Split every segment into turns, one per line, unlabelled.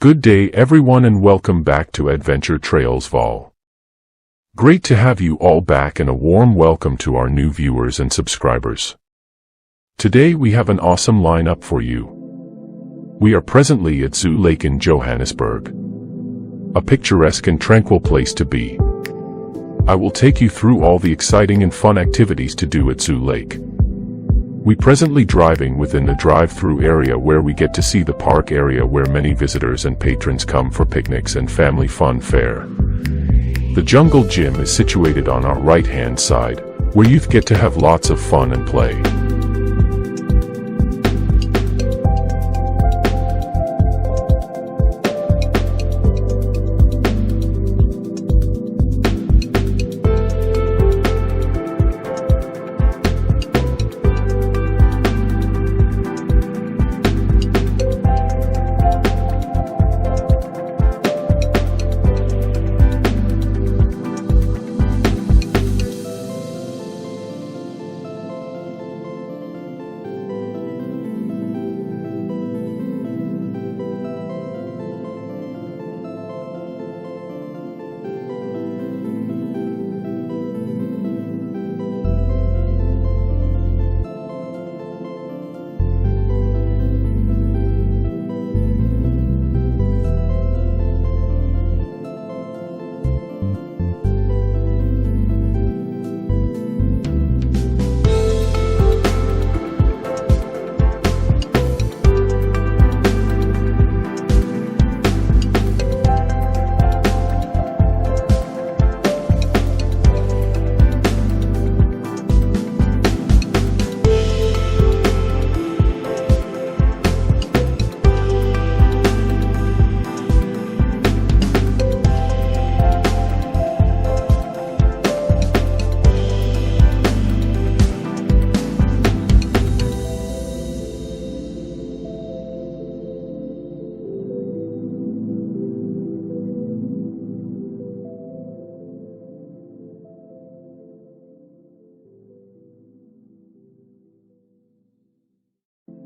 Good day everyone and welcome back to Adventure Trails Vaal. Great to have you all back and a warm welcome to our new viewers and subscribers. Today we have an awesome lineup for you. We are presently at Zoo Lake in Johannesburg. A picturesque and tranquil place to be. I will take you through all the exciting and fun activities to do at Zoo Lake. We presently driving within the drive-through area where we get to see the park area where many visitors and patrons come for picnics and family fun fare. The jungle gym is situated on our right-hand side, where youth get to have lots of fun and play.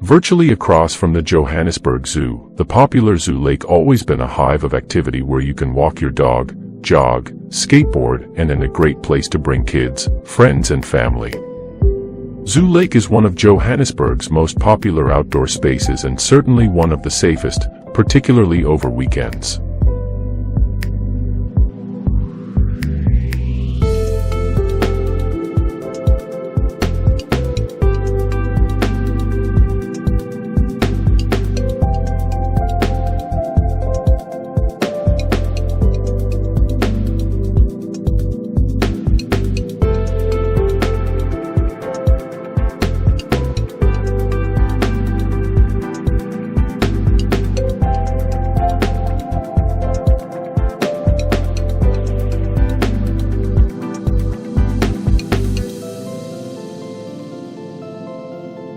Virtually across from the Johannesburg Zoo, the popular Zoo Lake always been a hive of activity where you can walk your dog, jog, skateboard, and a great place to bring kids, friends and family. Zoo Lake is one of Johannesburg's most popular outdoor spaces and certainly one of the safest, particularly over weekends.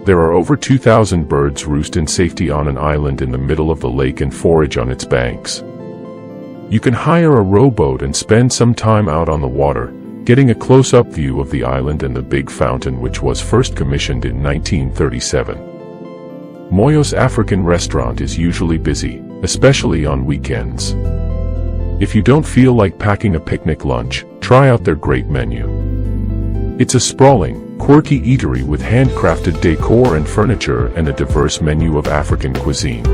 There are over 2,000 birds roost in safety on an island in the middle of the lake and forage on its banks. You can hire a rowboat and spend some time out on the water, getting a close-up view of the island and the big fountain which was first commissioned in 1937. Moyo's African restaurant is usually busy, especially on weekends. If you don't feel like packing a picnic lunch, try out their great menu. It's a sprawling, quirky eatery with handcrafted decor and furniture and a diverse menu of African cuisine.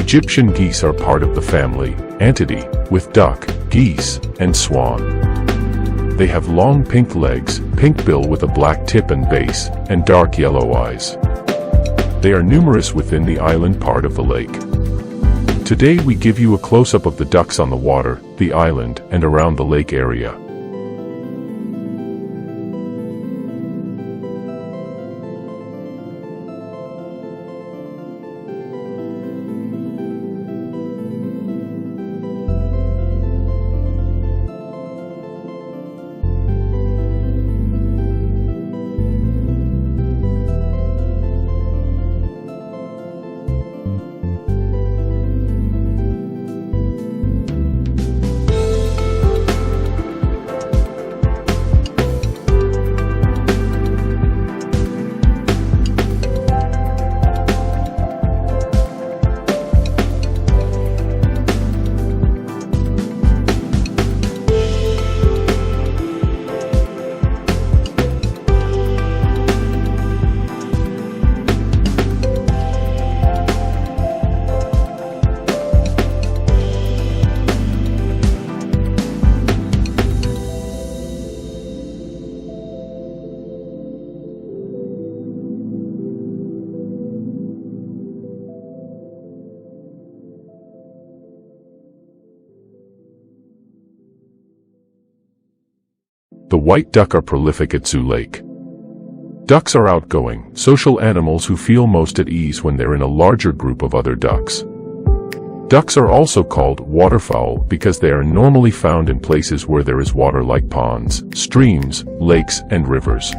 Egyptian geese are part of the family, Antidae, with duck, geese, and swan. They have long pink legs, pink bill with a black tip and base, and dark yellow eyes. They are numerous within the island part of the lake. Today we give you a close-up of the ducks on the water, the island, and around the lake area. The white duck are prolific at Zoo Lake. Ducks are outgoing, social animals who feel most at ease when they're in a larger group of other ducks. Ducks are also called waterfowl because they are normally found in places where there is water like ponds, streams, lakes, and rivers.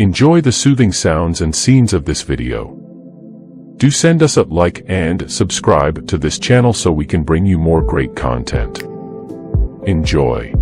Enjoy the soothing sounds and scenes of this video. Do send us a like and subscribe to this channel so we can bring you more great content. Enjoy.